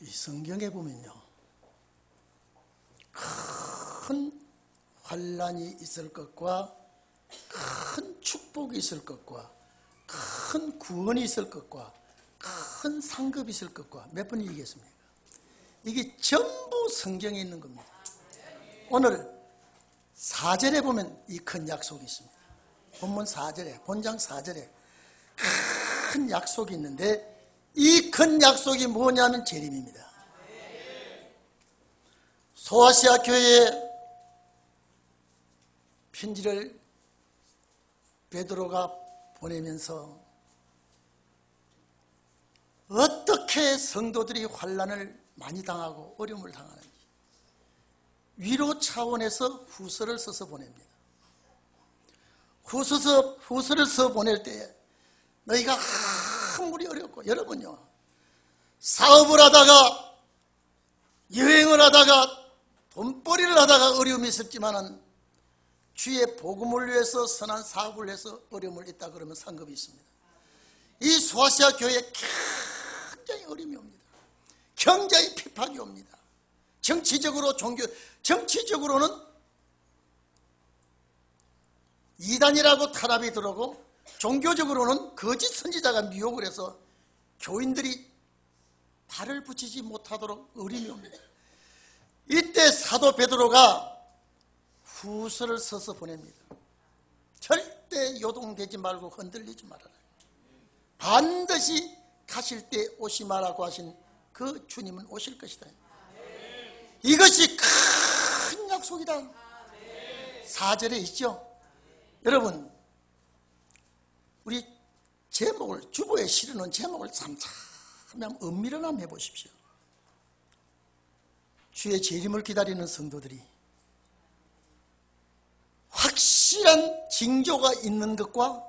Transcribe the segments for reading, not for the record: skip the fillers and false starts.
이 성경에 보면요, 큰 환난이 있을 것과 큰 축복이 있을 것과 큰 구원이 있을 것과 큰 상급이 있을 것과 몇 번 얘기했습니까? 이게 전부 성경에 있는 겁니다. 오늘 4절에 보면 이 큰 약속이 있습니다. 본문 4절에, 본장 4절에 큰 약속이 있는데, 이 큰 약속이 뭐냐면 재림입니다. 소아시아 교회에 편지를 베드로가 보내면서 어떻게 성도들이 환난을 많이 당하고 어려움을 당하는지 위로 차원에서 후서를 써서 보냅니다. 후서를 써 보낼 때에 너희가 아무리 어렵고, 여러분요, 사업을 하다가 여행을 하다가 돈벌이를 하다가 어려움이 있었지만은 주의 복음을 위해서 선한 사업을 해서 어려움을 있다 그러면 상급이 있습니다. 이 소아시아 교회에 굉장히 어려움이 옵니다. 굉장히 핍박이 옵니다. 정치적으로는 이단이라고 탄압이 들어오고, 종교적으로는 거짓 선지자가 미혹을 해서 교인들이 발을 붙이지 못하도록 어려움이 옵니다. 이때 사도 베드로가 후서를 써서 보냅니다. 절대 요동되지 말고 흔들리지 말아라. 반드시 가실 때 오시마라고 하신 그 주님은 오실 것이다. 이것이 큰 약속이다. 4절에 있죠. 여러분, 우리 제목을, 주보에 실어놓은 제목을 참 엄밀한 한번 해보십시오. 주의 재림을 기다리는 성도들이 확실한 징조가 있는 것과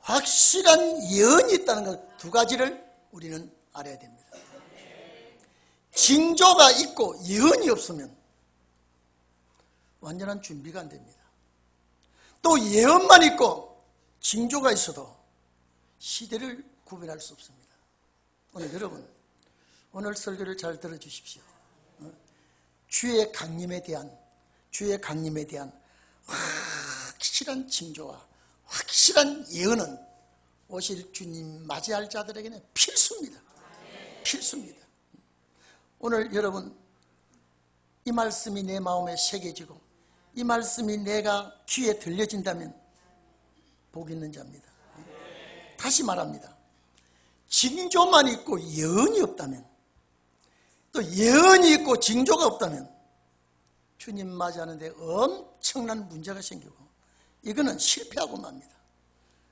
확실한 예언이 있다는 것, 두 가지를 우리는 알아야 됩니다. 징조가 있고 예언이 없으면 완전한 준비가 안 됩니다. 또 예언만 있고 징조가 있어도 시대를 구별할 수 없습니다. 오늘 여러분, 오늘 설교를 잘 들어주십시오. 주의 강림에 대한 확실한 징조와 확실한 예언은 오실 주님 맞이할 자들에게는 필수입니다. 필수입니다. 오늘 여러분, 이 말씀이 내 마음에 새겨지고 이 말씀이 내가 귀에 들려진다면 복 있는 자입니다. 다시 말합니다. 징조만 있고 예언이 없다면, 또 예언이 있고 징조가 없다면 주님 맞이하는데 엄청난 문제가 생기고 이거는 실패하고 맙니다.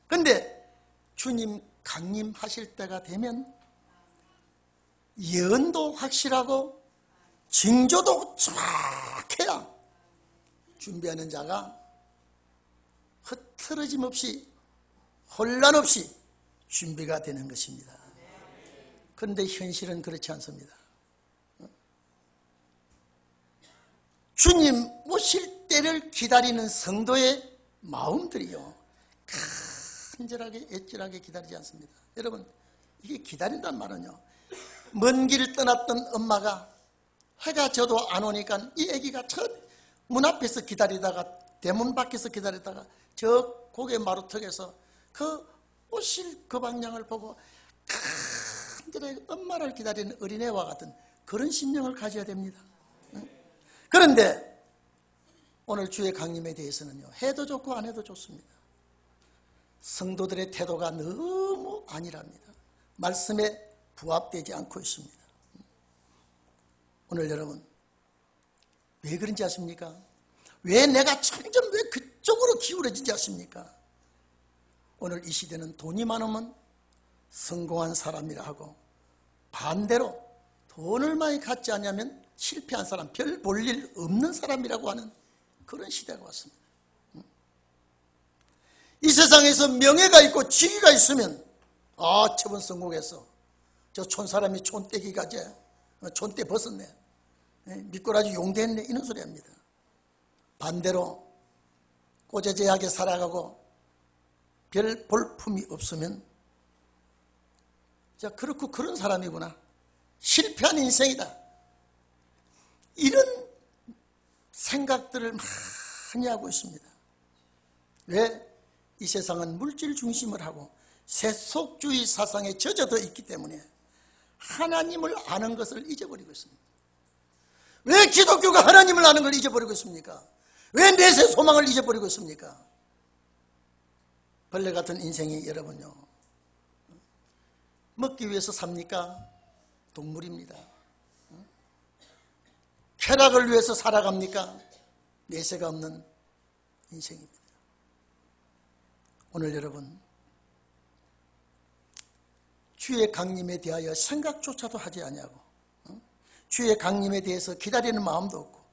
그런데 주님 강림하실 때가 되면 예언도 확실하고 징조도 정확해야 준비하는 자가 흐트러짐 없이 혼란 없이 준비가 되는 것입니다. 그런데 현실은 그렇지 않습니다. 주님 오실 때를 기다리는 성도의 마음들이요, 간절하게 애절하게 기다리지 않습니다. 여러분, 이게 기다린다는 말은요, 먼 길 떠났던 엄마가 해가 져도 안 오니까 이 아기가 저 문 앞에서 기다리다가 대문 밖에서 기다리다가 저 고개 마루턱에서 그 오실 그 방향을 보고 간절하게 엄마를 기다리는 어린애와 같은 그런 심령을 가져야 됩니다. 그런데 오늘 주의 강림에 대해서는요, 해도 좋고 안 해도 좋습니다. 성도들의 태도가 너무 안일합니다. 말씀에 부합되지 않고 있습니다. 오늘 여러분, 왜 그런지 아십니까? 왜 내가 점점 왜 그쪽으로 기울어진지 아십니까? 오늘 이 시대는 돈이 많으면 성공한 사람이라 하고, 반대로 돈을 많이 갖지 않으면 실패한 사람, 별 볼 일 없는 사람이라고 하는 그런 시대가 왔습니다. 이 세상에서 명예가 있고 지위가 있으면 저번 성공했어, 저 촌사람이 촌떼기 가재, 촌떼 벗었네, 미꾸라지 용대했네, 이런 소리 합니다. 반대로 꼬재재하게 살아가고 별 볼품이 없으면 자, 그렇고 그런 사람이구나, 실패한 인생이다. 이런 생각들을 많이 하고 있습니다. 왜? 이 세상은 물질 중심을 하고 세속주의 사상에 젖어져 있기 때문에 하나님을 아는 것을 잊어버리고 있습니다. 왜 기독교가 하나님을 아는 걸 잊어버리고 있습니까? 왜 내세 소망을 잊어버리고 있습니까? 벌레 같은 인생이 여러분요, 먹기 위해서 삽니까? 동물입니다. 쾌락을 위해서 살아갑니까? 내세가 없는 인생입니다. 오늘 여러분, 주의 강림에 대하여 생각조차도 하지 아니하고 주의 강림에 대해서 기다리는 마음도 없고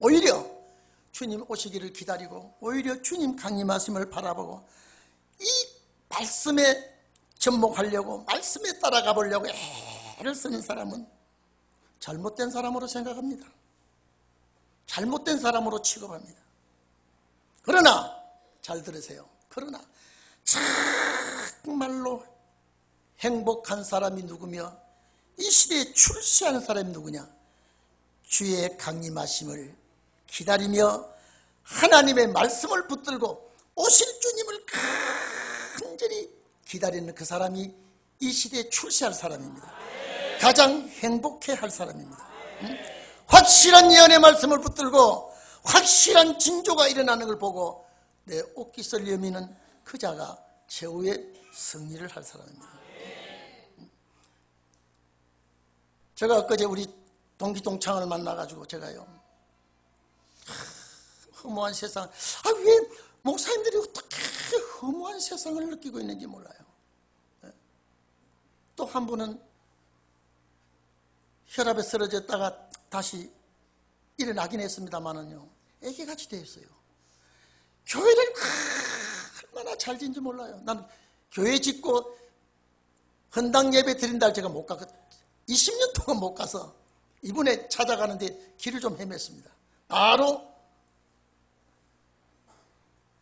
오히려 주님 오시기를 기다리고 오히려 주님 강림하심을 바라보고 이 말씀에 접목하려고 말씀에 따라가 보려고 애를 쓰는 사람은 잘못된 사람으로 생각합니다. 잘못된 사람으로 취급합니다. 그러나 잘 들으세요. 그러나 정말로 행복한 사람이 누구며 이 시대에 출세하는 사람이 누구냐? 주의 강림하심을 기다리며 하나님의 말씀을 붙들고 오실 주님을 간절히 기다리는 그 사람이 이 시대에 출세할 사람입니다. 가장 행복해할 사람입니다. 확실한 예언의 말씀을 붙들고 확실한 징조가 일어나는 걸 보고 내 옷깃을 여미는 그 자가 최후의 승리를 할 사람입니다. 제가 엊그제 우리 동기 동창을 만나가지고 제가요, 허무한 세상, 왜 목사님들이 어떻게 허무한 세상을 느끼고 있는지 몰라요. 또 한 분은 혈압에 쓰러졌다가 다시 일어나긴 했습니다만은요, 애기같이 되었어요. 교회를 얼마나 잘 짓는지 몰라요. 난 교회 짓고 헌당 예배 드린다 할 제가 못 가거든요. 20년 동안 못 가서 이번에 찾아가는데 길을 좀 헤맸습니다. 바로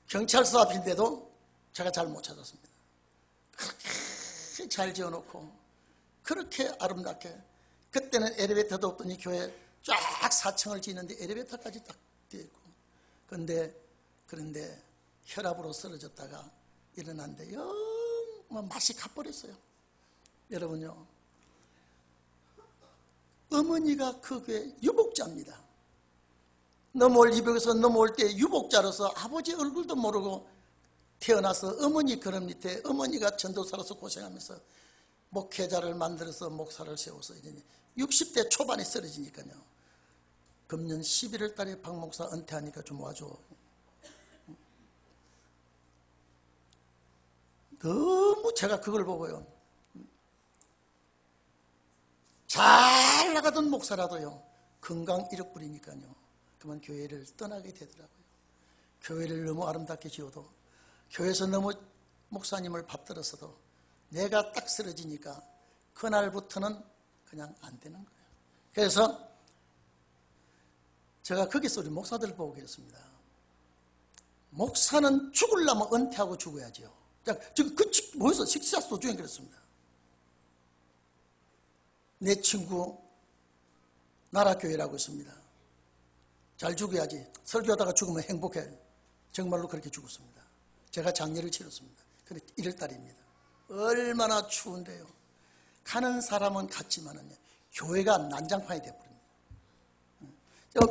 경찰서 앞인데도 제가 잘 못 찾았습니다. 그렇게 잘 지어놓고 그렇게 아름답게, 그때는 엘리베이터도 없더니 교회 쫙 4층을 지는데 엘리베이터까지 딱 되어 있고, 그런데 혈압으로 쓰러졌다가 일어났는데 영 맛이 가버렸어요. 여러분요, 어머니가 그 교회 유복자입니다. 넘어올 이벽에서 넘어올 때 유복자로서 아버지 얼굴도 모르고 태어나서 어머니 그런 밑에 어머니가 전도사로서 고생하면서 목회자를 만들어서 목사를 세워서 이제 60대 초반에 쓰러지니까요. 금년 11월 달에 박 목사 은퇴하니까 좀 와줘. 너무 제가 그걸 보고요, 잘 나가던 목사라도요, 건강 잃어버리니까요, 그만 교회를 떠나게 되더라고요. 교회를 너무 아름답게 지어도, 교회에서 너무 목사님을 받들었어도 내가 딱 쓰러지니까 그날부터는 그냥 안 되는 거예요. 그래서 제가 거기서 우리 목사들 보고 그랬습니다. 목사는 죽으려면 은퇴하고 죽어야죠. 지금 모여서 식사 소중에 그랬습니다. 내 친구 나라교회라고 있습니다. 잘 죽어야지. 설교하다가 죽으면 행복해. 정말로 그렇게 죽었습니다. 제가 장례를 치렀습니다. 근데 1월 달입니다. 얼마나 추운데요. 가는 사람은 갔지만은요, 교회가 난장판이 되어버립니다.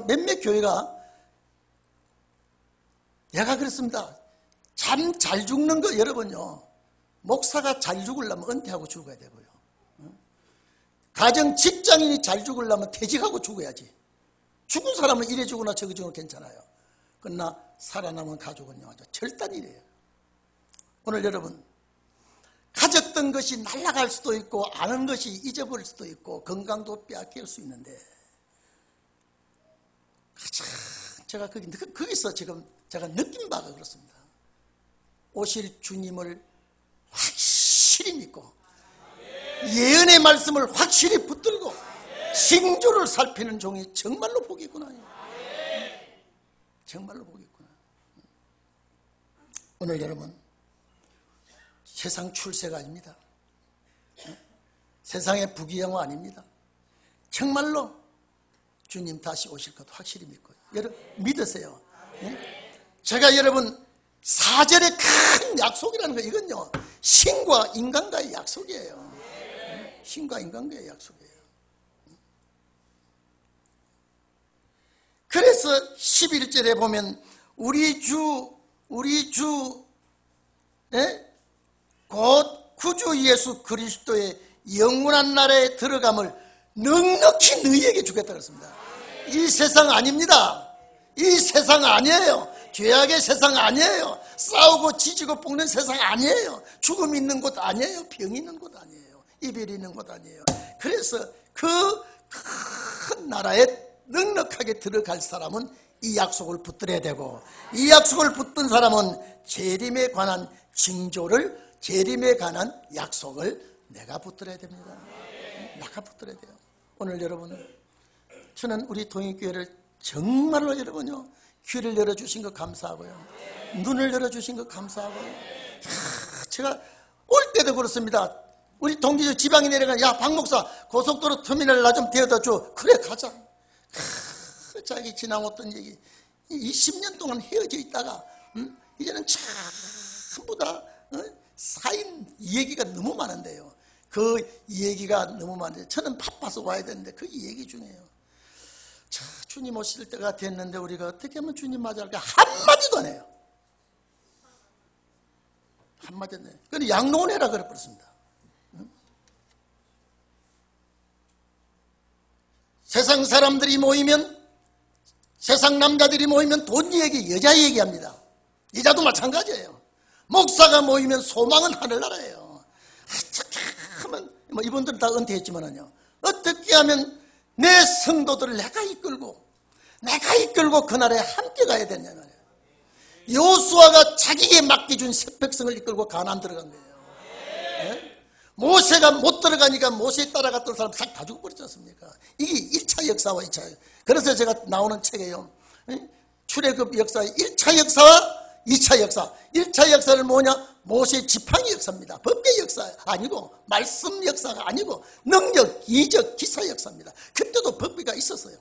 몇몇 교회가, 내가 그랬습니다. 참 잘 죽는 거, 여러분요, 목사가 잘 죽으려면 은퇴하고 죽어야 되고요, 가정 직장인이 잘 죽으려면 퇴직하고 죽어야지. 죽은 사람은 이래 죽으나 저래 죽으나 괜찮아요. 그러나 살아남은 가족은요, 아주 절단이래요. 오늘 여러분, 가졌던 것이 날아갈 수도 있고 아는 것이 잊어버릴 수도 있고 건강도 빼앗길 수 있는데, 제가 거기서 지금 제가 느낀 바가 그렇습니다. 오실 주님을 확실히 믿고 예언의 말씀을 확실히 붙들고 징조를 살피는 종이 정말로 복이 있구나. 정말로 복이 있구나. 오늘 여러분, 세상 출세가 아닙니다. 세상의 부귀영화 아닙니다. 정말로 주님 다시 오실 것 확실히 믿고 여러분 믿으세요. 네? 제가 여러분 사절의 큰 약속이라는 거 이건요 신과 인간과의 약속이에요. 신과 인간과의 약속이에요. 그래서 11절에 보면 우리 주 곧 구주 예수 그리스도의 영원한 나라에 들어감을 넉넉히 너희에게 주겠다고 했습니다. 이 세상 아닙니다. 이 세상 아니에요. 죄악의 세상 아니에요. 싸우고 지지고 볶는 세상 아니에요. 죽음 있는 곳 아니에요. 병 있는 곳 아니에요. 이별이 있는 곳 아니에요. 그래서 그 큰 나라에 넉넉하게 들어갈 사람은 이 약속을 붙들어야 되고, 이 약속을 붙든 사람은 재림에 관한 징조를, 재림에 관한 약속을 내가 붙들어야 됩니다. 내가 붙들어야 돼요. 오늘 여러분, 저는 우리 동익교회를 정말로 여러분요 귀를 열어주신 것 감사하고요, 눈을 열어주신 것 감사하고요. 제가 올 때도 그렇습니다. 우리 동기들 지방에 내려가, 야 박 목사 고속도로 터미널 나 좀 데려다 줘. 그래 가자. 자기 지나왔던 얘기 20년 동안 헤어져 있다가 이제는 전부 다 사인 얘기가 너무 많은데요. 그 얘기가 너무 많은데 저는 바빠서 와야 되는데 그 얘기 중에요. 자, 주님 오실 때가 됐는데 우리가 어떻게 하면 주님 맞이할까? 한마디도 안 해요. 한마디도 안 해요. 그래서 양로원해라 그래버렸습니다. 세상 사람들이 모이면, 세상 남자들이 모이면 돈 얘기, 여자 얘기합니다. 여자도 마찬가지예요. 목사가 모이면 소망은 하늘나라예요. 어떻게 하면, 뭐 이분들은 다 은퇴했지만은요, 어떻게 하면 내 성도들을 내가 이끌고 그날에 함께 가야 되냐 말이에요. 여호수아가 자기에게 맡겨준 새 백성을 이끌고 가나안 들어간 거예요. 네? 모세가 못 들어가니까 모세에 따라갔던 사람 싹 다 죽어버렸지 않습니까? 이게 1차 역사와 2차 역사. 그래서 제가 나오는 책에요, 출애굽 역사의 1차 역사와 2차 역사. 1차 역사는 뭐냐? 모세 지팡이 역사입니다. 법계 역사 아니고, 말씀 역사가 아니고, 능력, 이적, 기사 역사입니다. 그때도 법계가 있었어요.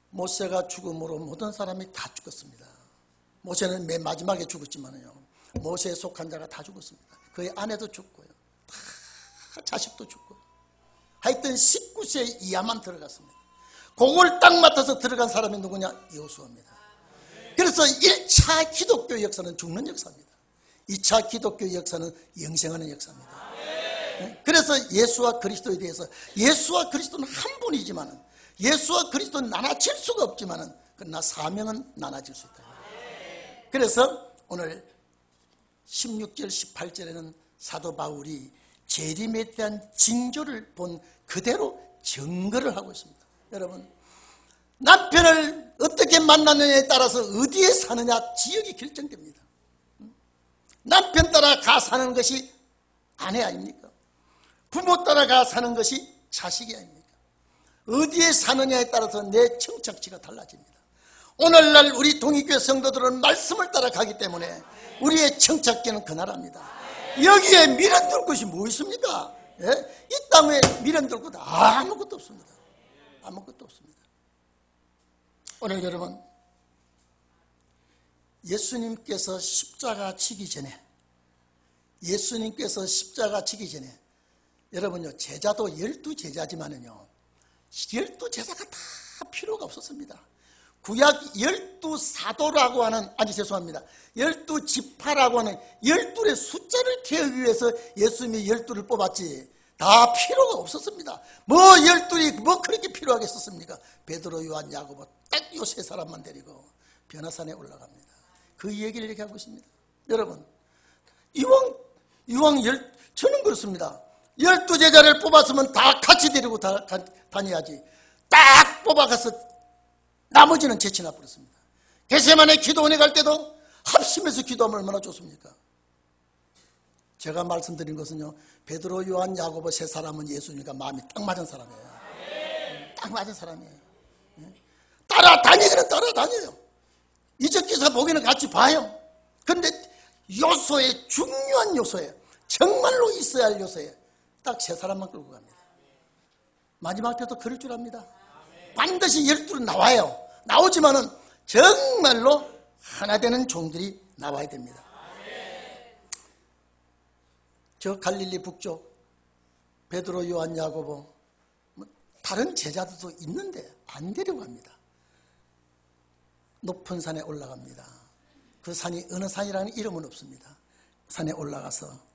모세가 죽음으로 모든 사람이 다 죽었습니다. 모세는 맨 마지막에 죽었지만요, 모세에 속한 자가 다 죽었습니다. 그의 아내도 죽고요, 다 자식도 죽고, 하여튼 19세 이하만 들어갔습니다. 그걸 딱 맡아서 들어간 사람이 누구냐? 여호수아입니다. 그래서 1차 기독교 역사는 죽는 역사입니다. 2차 기독교 역사는 영생하는 역사입니다. 그래서 예수와 그리스도에 대해서, 예수와 그리스도는 한 분이지만, 예수와 그리스도는 나눠질 수가 없지만, 그러나 사명은 나눠질 수 있다. 그래서 오늘 16절 18절에는 사도 바울이 재림에 대한 징조를 본 그대로 증거를 하고 있습니다. 여러분, 남편을 어떻게 만나느냐에 따라서 어디에 사느냐 지역이 결정됩니다. 남편 따라 가 사는 것이 아내 아닙니까? 부모 따라 가 사는 것이 자식이 아닙니까? 어디에 사느냐에 따라서 내 청착지가 달라집니다. 오늘날 우리 동익교회 성도들은 말씀을 따라 가기 때문에 우리의 청착지는 그 나라입니다. 여기에 미련둘 것이 뭐 있습니까? 예? 이 땅에 미련둘 것 아무것도 없습니다. 아무것도 없습니다. 오늘 여러분, 예수님께서 십자가 지기 전에, 여러분요, 제자도 12제자지만은요, 12제자가 다 필요가 없었습니다. 구약 12사도라고 하는, 12지파라고 하는 12의 숫자를 태우기 위해서 예수님이 12를 뽑았지, 다 필요가 없었습니다. 뭐 12이 뭐 그렇게 필요하겠었습니까? 베드로, 요한, 야고보 딱 요 세 사람만 데리고 변화산에 올라갑니다. 그 얘기를 얘기하고 있습니다. 여러분, 이왕 저는 그렇습니다. 12제자를 뽑았으면 다 같이 데리고 다녀야지. 딱 뽑아가서 나머지는 제치나 버렸습니다. 겟세마네 기도원에 갈 때도 합심해서 기도하면 얼마나 좋습니까? 제가 말씀드린 것은요, 베드로, 요한, 야고보 세 사람은 예수님과 마음이 딱 맞은 사람이에요. 딱 맞은 사람이에요. 따라다니기는 따라다녀요. 이적 기사 보기는 같이 봐요. 그런데 중요한 요소에, 정말로 있어야 할 요소에 딱 세 사람만 끌고 갑니다. 마지막 때도 그럴 줄 압니다. 반드시 12는 나와요. 나오지만은 정말로 하나 되는 종들이 나와야 됩니다. 저 갈릴리 북쪽 베드로, 요한, 야고보 다른 제자들도 있는데 안 데려갑니다. 높은 산에 올라갑니다. 그 산이 어느 산이라는 이름은 없습니다. 산에 올라가서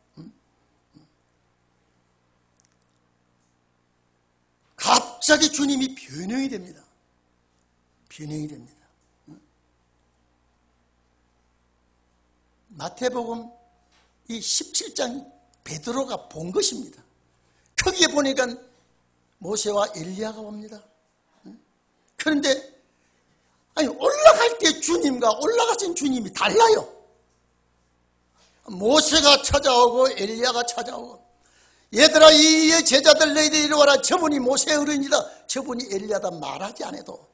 갑자기 주님이 변형이 됩니다. 변형이 됩니다. 마태복음 이 17장 베드로가 본 것입니다. 거기에 보니까 모세와 엘리야가 옵니다. 그런데 아니 올라갈 때 주님과 올라가신 주님이 달라요. 모세가 찾아오고 엘리야가 찾아오고, 얘들아 이 제자들 너희들 이리 와라. 저분이 모세의 어른이다, 저분이 엘리야다 말하지 않아도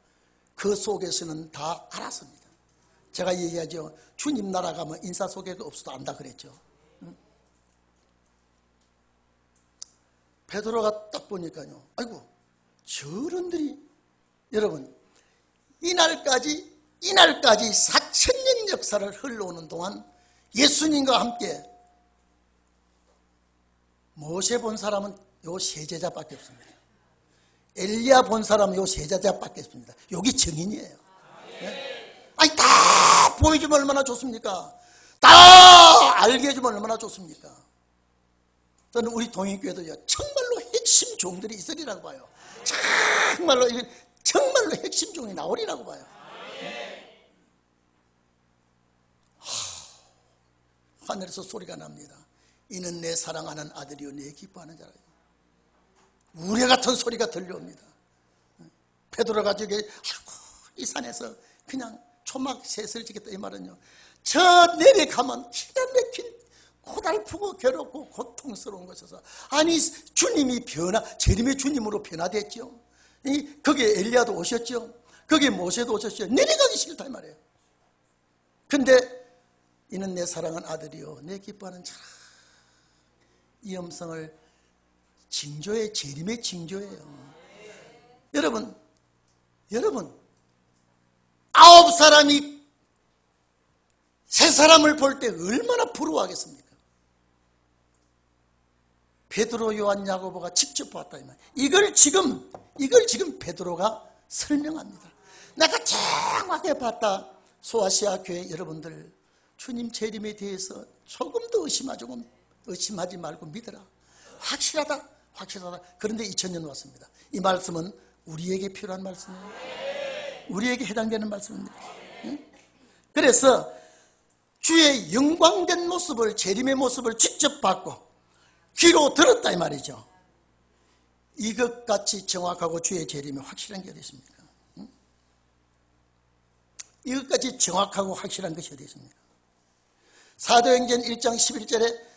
그 속에서는 다 알았습니다. 제가 얘기하죠. 주님 나라 가면 인사소개가 없어도 안다 그랬죠. 베드로가 딱 보니까요, 아이고 저런들이, 여러분 이날까지 4,000년 역사를 흘러오는 동안 예수님과 함께 모세 본 사람은 요 세 제자밖에 없습니다. 엘리야 본 사람은 요 세 제자밖에 없습니다. 여기 증인이에요. 네? 아니 다 보여주면 얼마나 좋습니까? 다 알게 해주면 얼마나 좋습니까? 저는 우리 동인교회도요, 정말로 핵심 종들이 있으리라고 봐요. 정말로 핵심 종이 나오리라고 봐요. 하늘에서 소리가 납니다. 이는 내 사랑하는 아들이요 내 기뻐하는 자라. 우레 같은 소리가 들려옵니다. 베드로가 저기 이 산에서 그냥 초막 셋을 지겠다 이 말은요, 저 내려가면 기가 막힌 고달프고 괴롭고 고통스러운 것에서, 아니 주님이 재림의 주님으로 변화됐죠. 거기에 엘리야도 오셨죠. 거기에 모세도 오셨죠. 내려가기 싫다 이 말이에요. 근데 이는 내 사랑하는 아들이요 내 기뻐하는 자라. 이 음성을 징조의 재림의 징조예요. 여러분 9사람이 세 사람을 볼 때 얼마나 부러워하겠습니까? 베드로, 요한, 야고보가 직접 보았다 이 말. 이걸 지금 베드로가 설명합니다. 내가 정확하게 봤다. 소아시아 교회 여러분들, 주님 재림에 대해서 조금도 의심하지 말고 믿어라. 확실하다. 그런데 2000년 왔습니다. 이 말씀은 우리에게 필요한 말씀이에요. 우리에게 해당되는 말씀입니다. 그래서 주의 영광된 모습을, 재림의 모습을 직접 봤고 귀로 들었다 이 말이죠. 이것같이 정확하고 주의 재림이 확실한 게 어디 있습니까? 이것까지 정확하고 확실한 것이 어디 있습니까? 사도행전 1장 11절에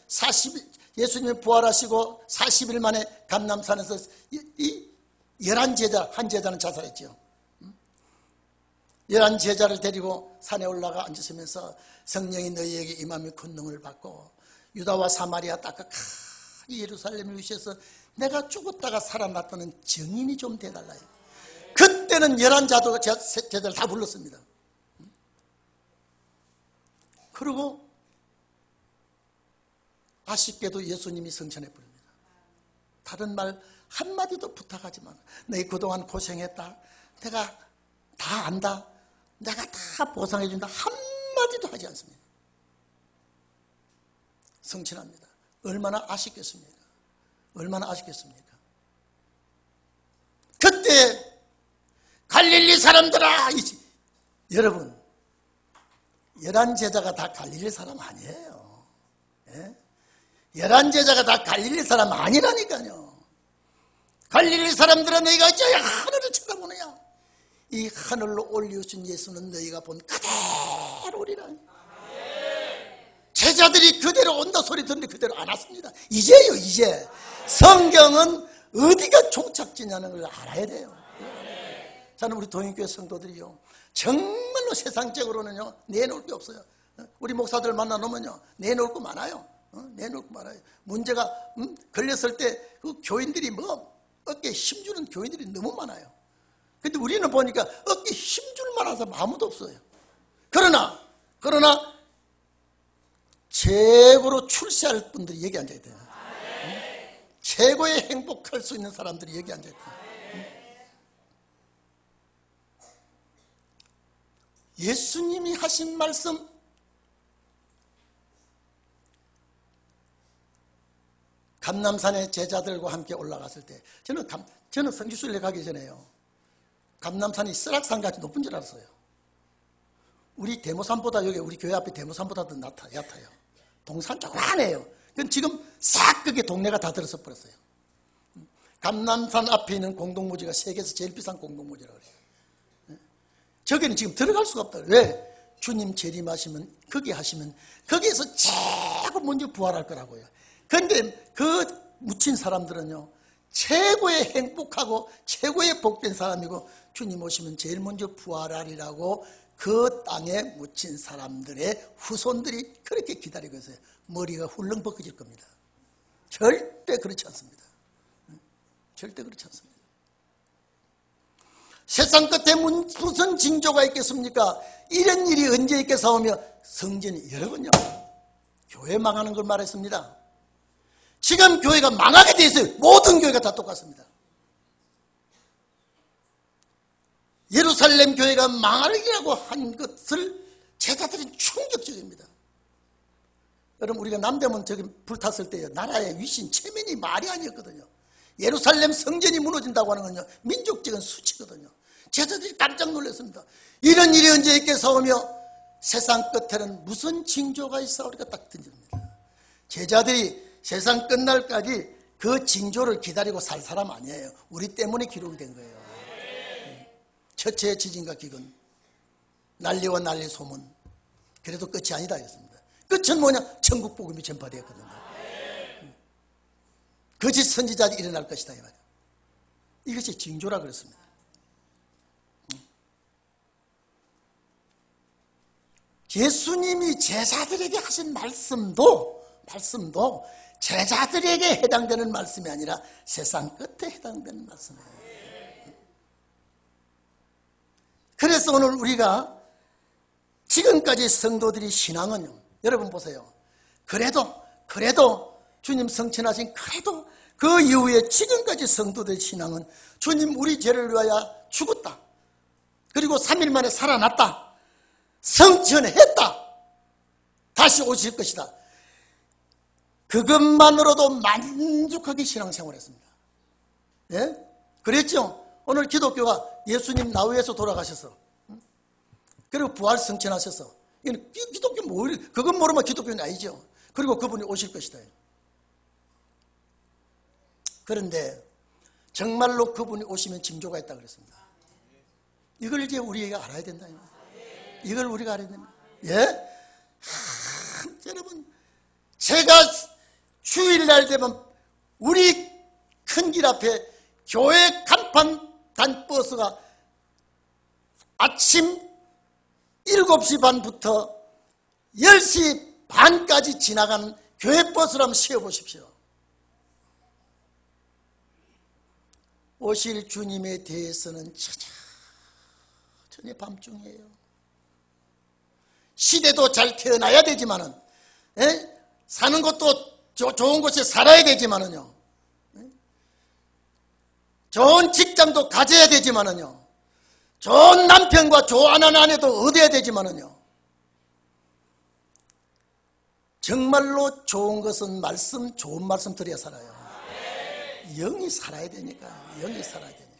예수님이 부활하시고 40일 만에 감람산에서 이 11제자, 한 제자는 자살했죠. 11제자를 데리고 산에 올라가 앉으시면서 성령이 너희에게 임하며 권능을 받고 유다와 사마리아 땅 예루살렘을 위시해서 내가 죽었다가 살아났다는 증인이 좀 돼달라요. 그때는 11제자를 다 불렀습니다. 그리고 아쉽게도 예수님이 성천에 부릅니다. 다른 말 한마디도 부탁하지만 너희 그동안 고생했다, 내가 다 안다, 내가 다 보상해준다 한마디도 하지 않습니다. 성천합니다. 얼마나 아쉽겠습니까? 얼마나 아쉽겠습니까? 그때 갈릴리 사람들아, 여러분 11제자가 다 갈릴리 사람 아니에요. 예? 11제자가 다 갈릴리 사람 아니라니까요. 갈릴리 사람들은 너희가 저 하늘을 쳐다보느냐, 이 하늘로 올리우신 예수는 너희가 본 그대로리라. 제자들이 그대로 온다 소리 듣는데 그대로 안 왔습니다. 이제요, 이제. 성경은 어디가 종착지냐는 걸 알아야 돼요. 저는 우리 동인교회 성도들이요, 정말로 세상적으로는요 내놓을 게 없어요. 우리 목사들 만나놓으면요 내놓을 거 많아요. 내놓을 거 많아요. 문제가 걸렸을 때 그 교인들이 어깨에 힘주는 교인들이 너무 많아요. 근데 우리는 보니까 어깨에 힘줄 만한 사람 아무도 없어요. 그러나 최고로 출세할 분들이 여기 앉아야 돼요. 최고의 행복할 수 있는 사람들이 여기 앉아야 돼요. 예수님이 하신 말씀, 감람산에 제자들과 함께 올라갔을 때 저는 성지순례 가기 전에요, 감람산이 설악산같이 높은 줄 알았어요. 우리 대모산보다, 여기 우리 교회 앞에 대모산보다 더 얕아요. 동산 조그만해요. 그건 지금 싹 그게 동네가 다 들어서 버렸어요. 감람산 앞에 있는 공동묘지가 세계에서 제일 비싼 공동묘지라고 그래요. 저기는 지금 들어갈 수가 없다. 왜? 주님 재림하시면, 거기 하시면 거기에서 최고 먼저 부활할 거라고요. 그런데 그 묻힌 사람들은요, 최고의 행복하고 최고의 복된 사람이고, 주님 오시면 제일 먼저 부활하리라고 그 땅에 묻힌 사람들의 후손들이 그렇게 기다리고 있어요. 머리가 훌렁 벗겨질 겁니다. 절대 그렇지 않습니다. 절대 그렇지 않습니다. 세상 끝에 무슨 징조가 있겠습니까? 이런 일이 언제 있겠사오며, 성전이 여러분요, 교회 망하는 걸 말했습니다. 지금 교회가 망하게 돼 있어요. 모든 교회가 다 똑같습니다. 예루살렘 교회가 망하리라고 한 것을 제자들은 충격적입니다. 여러분, 우리가 남대문 저기 불탔을 때요, 나라의 위신 체면이 말이 아니었거든요. 예루살렘 성전이 무너진다고 하는 건요, 민족적인 수치거든요. 제자들이 깜짝 놀랐습니다. 이런 일이 언제 있겠사오며 세상 끝에는 무슨 징조가 있사오리가 딱 던집니다. 제자들이 세상 끝날까지 그 징조를 기다리고 살 사람 아니에요. 우리 때문에 기록이 된 거예요. 첫째 지진과 기근, 난리와 난리 소문, 그래도 끝이 아니다 했습니다. 끝은 뭐냐? 천국 복음이 전파되었거든요. 거짓 선지자들이 일어날 것이다 이 말이에요. 이것이 징조라 그랬습니다. 예수님이 제자들에게 하신 말씀도 제자들에게 해당되는 말씀이 아니라 세상 끝에 해당되는 말씀이에요. 그래서 오늘 우리가 지금까지 성도들이 신앙은요, 여러분 보세요. 그래도 주님 성천하신, 그래도 그 이후에 지금까지 성도들의 신앙은 주님 우리 죄를 위하여 죽었다, 그리고 3일 만에 살아났다, 성천했다, 다시 오실 것이다, 그것만으로도 만족하게 신앙생활했습니다. 예? 그랬죠? 오늘 기독교가 예수님 나위에서 돌아가셔서, 그리고 부활 성천하셔서, 이건 기독교 그건 모르면 기독교는 아니죠. 그리고 그분이 오실 것이다. 그런데 정말로 그분이 오시면 징조가 있다고 그랬습니다. 이걸 이제 우리가 알아야 된다. 이걸 우리가 알아야 된다. 예? 여러분, 제가 주일날 되면 우리 큰 길 앞에 교회 간판 단 버스가 아침 7시 반부터 10시 반까지 지나가는 교회 버스를 한번 세워보십시오. 오실 주님에 대해서는 천천히 밤중이에요. 시대도 잘 태어나야 되지만은, 사는 것도 좋은 곳에 살아야 되지만은요, 좋은 직장도 가져야 되지만은요, 좋은 남편과 좋아하는 아내도 얻어야 되지만은요, 정말로 좋은 것은 좋은 말씀 드려야 살아요. 영이 살아야 되니까, 영이 살아야 되니까.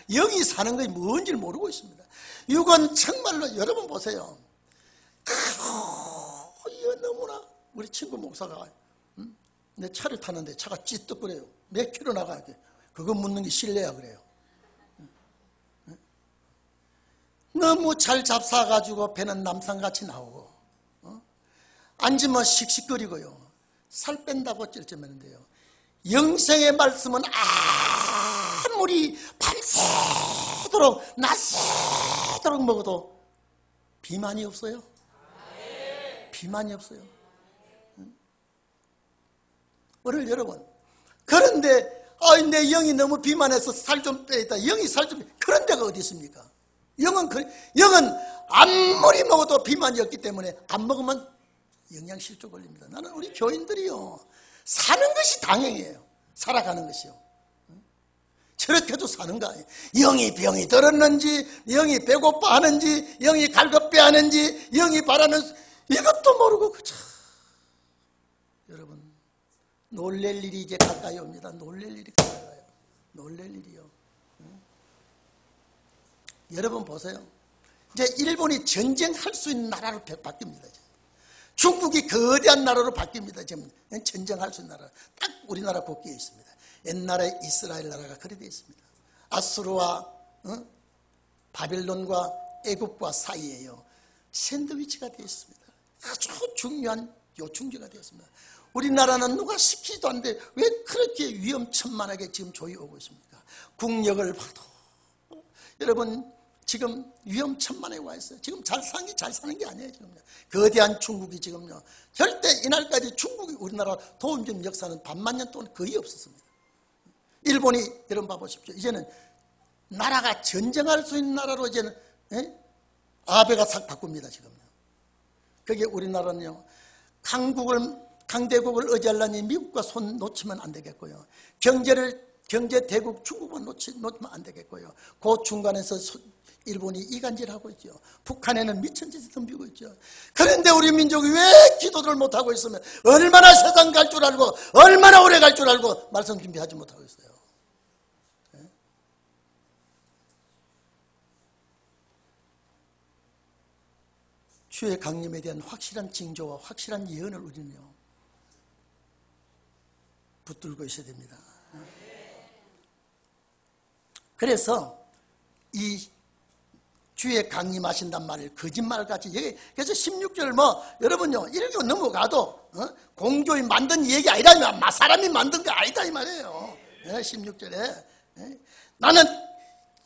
영이 사는 것이 뭔지를 모르고 있습니다. 이건 정말로, 여러분 보세요. 너무나, 우리 친구 목사가 내 차를 타는데 차가 찌떡거려요. 몇 킬로 나가야 돼. 그거 묻는 게 실례야 그래요. 너무 잘 잡사가지고 배는 남산같이 나오고, 앉으면 씩씩거리고요. 살 뺀다고 찔찔매는데요. 영생의 말씀은 아무리 밤새도록 낮새도록 먹어도 비만이 없어요. 비만이 없어요. 오늘 여러분, 그런데 아이, 내 영이 너무 비만해서 살 좀 빼있다. 영이 살 좀, 그런 데가 어디 있습니까? 영은 아무리 먹어도 비만이었기 때문에 안 먹으면 영양실조 걸립니다. 나는 우리 교인들이요, 사는 것이 당연해요. 살아가는 것이요. 저렇게도 사는가? 영이 병이 들었는지, 영이 배고파 하는지, 영이 갈급해 하는지, 영이 바라는 이것도 모르고. 그쵸? 여러분, 놀랄 일이 이제 가까이 옵니다. 놀랄 일이 가까이 와요. 놀랄 일이요. 여러분 보세요. 이제 일본이 전쟁할 수 있는 나라로 바뀝니다. 중국이 거대한 나라로 바뀝니다. 지금 전쟁할 수 있는 나라. 딱 우리나라 국기에 있습니다. 옛날에 이스라엘 나라가 그래 되어 있습니다. 아수르와 바벨론과 애국과 사이에요. 샌드위치가 되어 있습니다. 아주 중요한 요충지가 되었습니다. 우리나라는 누가 시키지도 않는데 왜 그렇게 위험천만하게 지금 조이 오고 있습니까? 국력을 봐도 여러분 지금 위험천만에 와 있어요. 지금 잘 사는 게 아니에요. 지금요. 거대한 중국이 지금요. 절대 이날까지 중국이 우리나라 도움준 역사는 반만 년 동안 거의 없었습니다. 일본이 여러분 봐보십시오. 이제는 나라가 전쟁할 수 있는 나라로 이제는 아베가 싹 바꿉니다. 지금요. 그게 우리나라는요. 강대국을 의지하려니 미국과 손 놓치면 안 되겠고요. 경제 대국 중국만 놓치면 안 되겠고요. 그 중간에서 일본이 이간질하고 있죠. 북한에는 미친 짓을 덤비고 있죠. 그런데 우리 민족이 왜 기도를 못하고 있으면 얼마나 세상 갈 줄 알고 얼마나 오래 갈 줄 알고 말씀 준비하지 못하고 있어요. 네? 주의 강림에 대한 확실한 징조와 확실한 예언을 우리는요 붙들고 있어야 됩니다. 그래서 이 주의 강림하신단 말을 거짓말같이 그래서 16절 여러분요 이렇게 넘어가도 공교인 만든 얘기 아니다 이 말, 사람이 만든 게 아니다 이 말이에요. 16절에 나는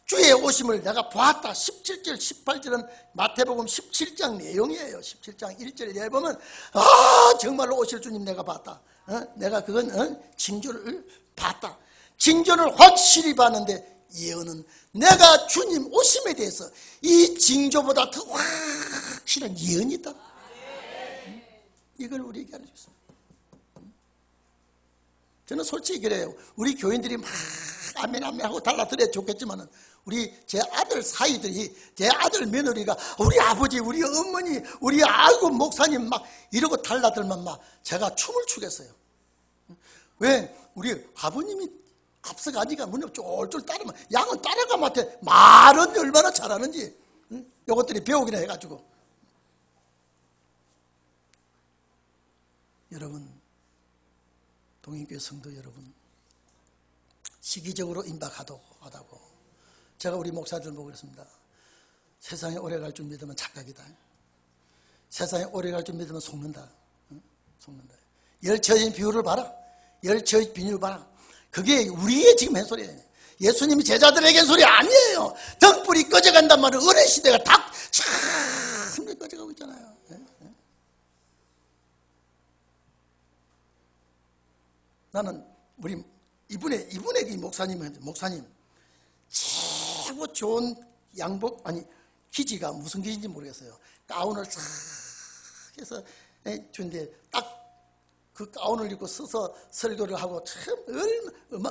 주의 오심을 내가 보았다. 17절 18절은 마태복음 17장 내용이에요. 17장 1절에 보면 정말로 오실 주님 내가 봤다. 내가 그건 징조를 봤다. 징조를 확실히 봤는데 예언은 내가 주님 오심에 대해서 이 징조보다 더 확실한 예언이 있다. 이걸 우리에게 알려줬어요. 저는 솔직히 그래요. 우리 교인들이 막 아멘 아멘 하고 달라들어야 좋겠지만은 제 아들 사이들이 제 아들 며느리가 우리 아버지 우리 어머니 우리 아이고 목사님 막 이러고 달라들면 막 제가 춤을 추겠어요. 왜? 우리 아버님이 앞서가니까 문을 쫄쫄 따르면 양은 따라가면 돼. 말은 얼마나 잘하는지 이것들이 배우기나 해가지고. 여러분 동인교회 성도 여러분 시기적으로 임박하다고 제가 우리 목사들 보고 그랬습니다. 세상에 오래 갈 줄 믿으면 착각이다. 세상에 오래 갈 줄 믿으면 속는다. 속는다. 열처진 비유를 봐라. 열처진 비유를 봐라. 그게 우리의 지금 한 소리예요. 예수님이 제자들에게 한 소리 아니에요. 등불이 꺼져간단 말은 어느 시대가 다 참 꺼져가고 있잖아요. 나는 우리 이분에게 목사님 최고 좋은 양복 기지가 무슨 기지인지 모르겠어요. 가운을 싹 해서 준데 딱 그 가운을 입고 서서 설교를 하고 참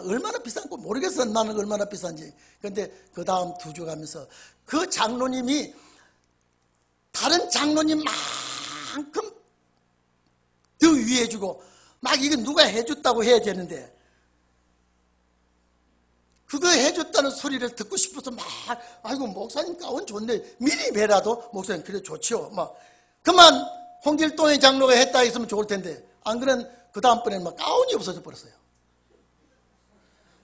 얼마나 비싼지 모르겠어요. 나는 얼마나 비싼지. 그런데 그 다음 2주 가면서 그 장로님이 다른 장로님만큼 더 위해주고 막 이거 누가 해줬다고 해야 되는데 그거 해줬다는 소리를 듣고 싶어서 막 아이고 목사님 가운 좋네 미리 뵈라도 목사님 그래 좋죠. 막 그만 홍길동의 장로가 했다 했으면 좋을 텐데 안 그런 그 다음번에는 막 가운이 없어져 버렸어요.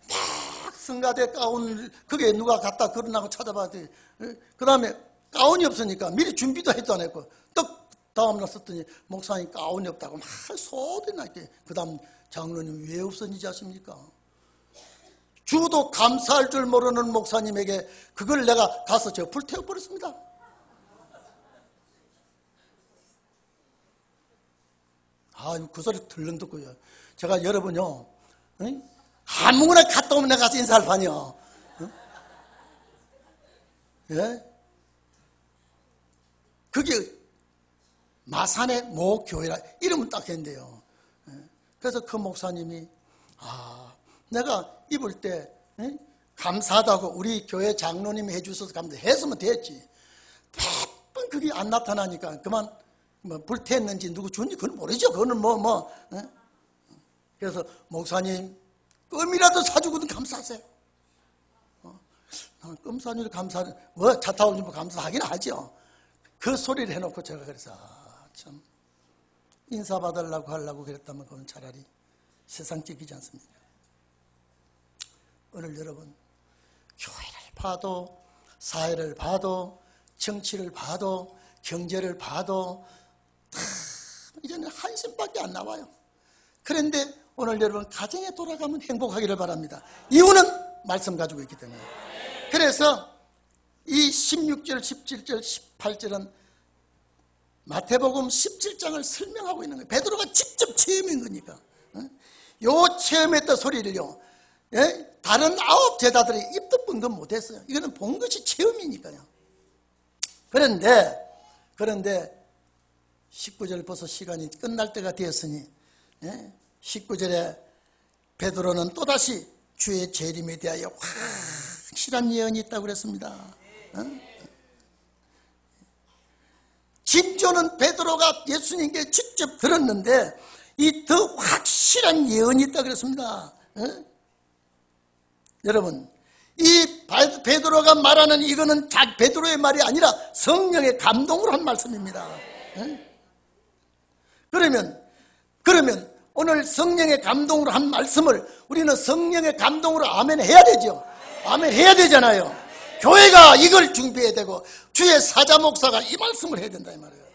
막 성가대 가운 그게 누가 갖다 걸어나고 찾아봤더니 그 다음에 가운이 없으니까 미리 준비도 해도 안 했고 딱 다음날 썼더니 목사님 가운이 없다고 막 소리 나게 그 다음 장로님 왜 없었는지 아십니까? 주도 감사할 줄 모르는 목사님에게 그걸 내가 가서 저 불태워버렸습니다. 그 소리 들렁 듣고요. 제가 여러분요, 아무거나 갔다 오면 내가 가서 인사할 판이요. 예? 그게 마산의 모교회라 이름은 딱 했는데요. 그래서 그 목사님이 내가 입을 때 감사하다고 우리 교회 장로님이 해주셔서 했으면 됐지. 몇번 그게 안 나타나니까 그만 불태웠는지 누구 준지 그건 모르죠. 그거는 그래서 목사님 껌이라도 사주고든 감사하세요. 껌 사주도 감사하는 차 타고 좀 감사하긴 하죠. 그 소리를 해놓고 제가 그래서 참 인사받으려고 하려고 그랬다면 그건 차라리 세상적이지 않습니까? 오늘 여러분 교회를 봐도 사회를 봐도 정치를 봐도 경제를 봐도 다 이제는 한심밖에 안 나와요. 그런데 오늘 여러분 가정에 돌아가면 행복하기를 바랍니다. 이유는 말씀 가지고 있기 때문에. 그래서 이 16절, 17절, 18절은 마태복음 17장을 설명하고 있는 거예요. 베드로가 직접 체험한 거니까. 요 체험했던 소리를요, 다른 9 제자들이 입도 뻥긋 못했어요. 이거는 본 것이 체험이니까요. 그런데 19절 벌써 시간이 끝날 때가 되었으니 19절에 베드로는 또다시 주의 재림에 대하여 확실한 예언이 있다고 그랬습니다. 진조는 베드로가 예수님께 직접 들었는데 이 더 확실한 예언이 있다고 그랬습니다. 여러분 이 베드로가 말하는 이거는 베드로의 말이 아니라 성령의 감동으로 한 말씀입니다. 그러면 오늘 성령의 감동으로 한 말씀을 우리는 성령의 감동으로 아멘 해야 되죠. 아멘 해야 되잖아요. 교회가 이걸 준비해야 되고 주의 사자 목사가 이 말씀을 해야 된다 이 말이에요.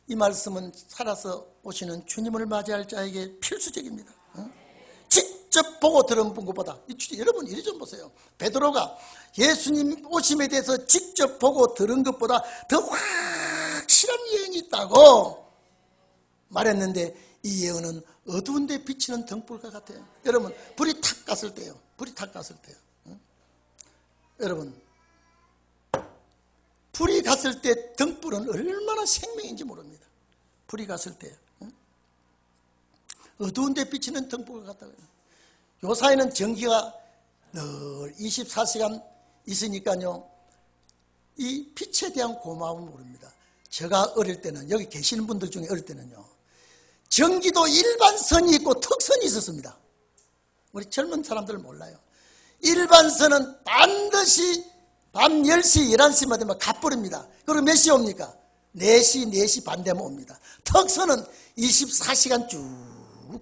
이 말씀은 살아서 오시는 주님을 맞이할 자에게 필수적입니다. 직접 보고 들은 것보다 여러분 이리 좀 보세요. 베드로가 예수님 오심에 대해서 직접 보고 들은 것보다 더 확실한 예언이 있다고 말했는데 이 예언은 어두운 데 비치는 등불과 같아요. 여러분 불이 탁 갔을 때요. 여러분 불이 갔을 때 등불은 얼마나 생명인지 모릅니다. 불이 갔을 때 어두운 데 비치는 등불과 같다고요. 요 사이는 전기가 늘 24시간 있으니까요. 이 빛에 대한 고마움을 모릅니다. 제가 어릴 때는 여기 계시는 분들 중에 어릴 때는요. 전기도 일반선이 있고 특선이 있었습니다. 우리 젊은 사람들은 몰라요. 일반선은 반드시 밤 10시, 11시만 되면 가버립니다. 그리고 몇 시에 옵니까? 4시, 4시 반 되면 옵니다. 특선은 24시간 쭉.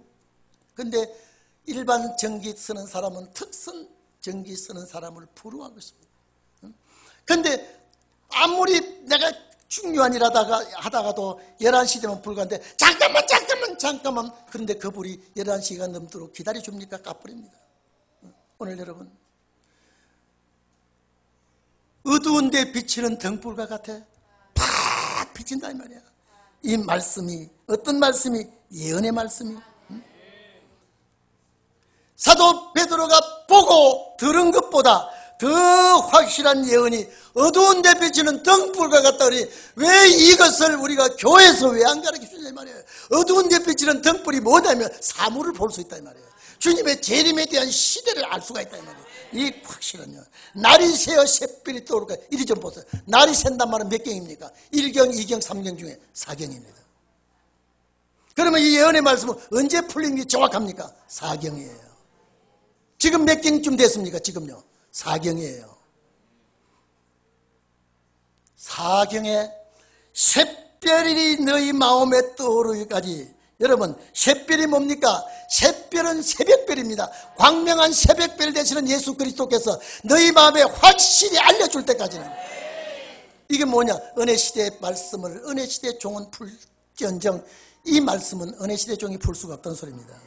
근데 일반 전기 쓰는 사람은 특선 전기 쓰는 사람을 부러워하고 있습니다. 근데 아무리 내가 중요한 일 하다가도 11시 되면 불 가는데 잠깐만 그런데 그 불이 11시가 넘도록 기다려줍니까? 까버립니다. 오늘 여러분 어두운 데 비치는 등불과 같아 팍 비친다 이 말이야. 이 말씀이 어떤 말씀이? 예언의 말씀이. 사도 베드로가 보고 들은 것보다 더 확실한 예언이 어두운 데 비치는 등불과 같다 그러니 왜 이것을 우리가 교회에서 왜 안 가르쳐주냐 이 말이에요. 어두운 데 비치는 등불이 뭐냐면 사물을 볼 수 있다 이 말이에요. 주님의 재림에 대한 시대를 알 수가 있다 이 말이에요. 이 확실한요. 날이 새어 샛별이 떠오를까. 이리 좀 보세요. 날이 샌단 말은 몇 경입니까? 1경, 2경, 3경 중에 4경입니다. 그러면 이 예언의 말씀은 언제 풀린 게 정확합니까? 4경이에요. 지금 몇 경쯤 됐습니까? 지금요 4경이에요. 4경에 샛별이 너희 마음에 떠오르기까지. 여러분 샛별이 뭡니까? 샛별은 새벽별입니다. 광명한 새벽별 되시는 예수 그리스도께서 너희 마음에 확실히 알려줄 때까지는. 이게 뭐냐? 은혜시대의 말씀을 은혜시대의 종은 풀지언정 이 말씀은 은혜시대의 종이 풀 수가 없다는 소리입니다.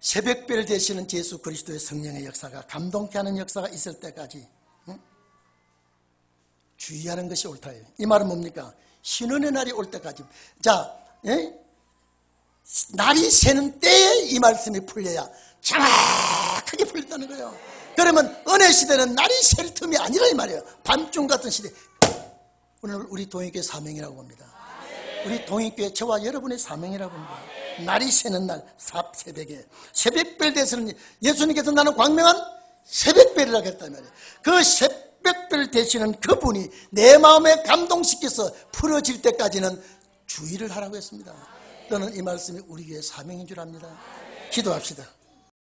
새벽별 되시는 예수 그리스도의 성령의 역사가 감동케 하는 역사가 있을 때까지 주의하는 것이 옳다예요. 이 말은 뭡니까? 신원의 날이 올 때까지. 자, 날이 새는 때에 이 말씀이 풀려야 정확하게 풀린다는 거예요. 그러면 은혜 시대는 날이 셀 틈이 아니라 이 말이에요. 밤중 같은 시대. 오늘 우리 동익교회 사명이라고 봅니다. 우리 동익교회 저와 여러분의 사명이라고 봅니다. 날이 새는 날, 새벽에 새벽별 대신은 예수님께서 나는 광명한 새벽별이라고 했단 말이에요. 그 새벽별 되시는 그분이 내 마음에 감동시켜서 풀어질 때까지는 주의를 하라고 했습니다. 저는 이 말씀이 우리 교회 사명인 줄 압니다. 기도합시다.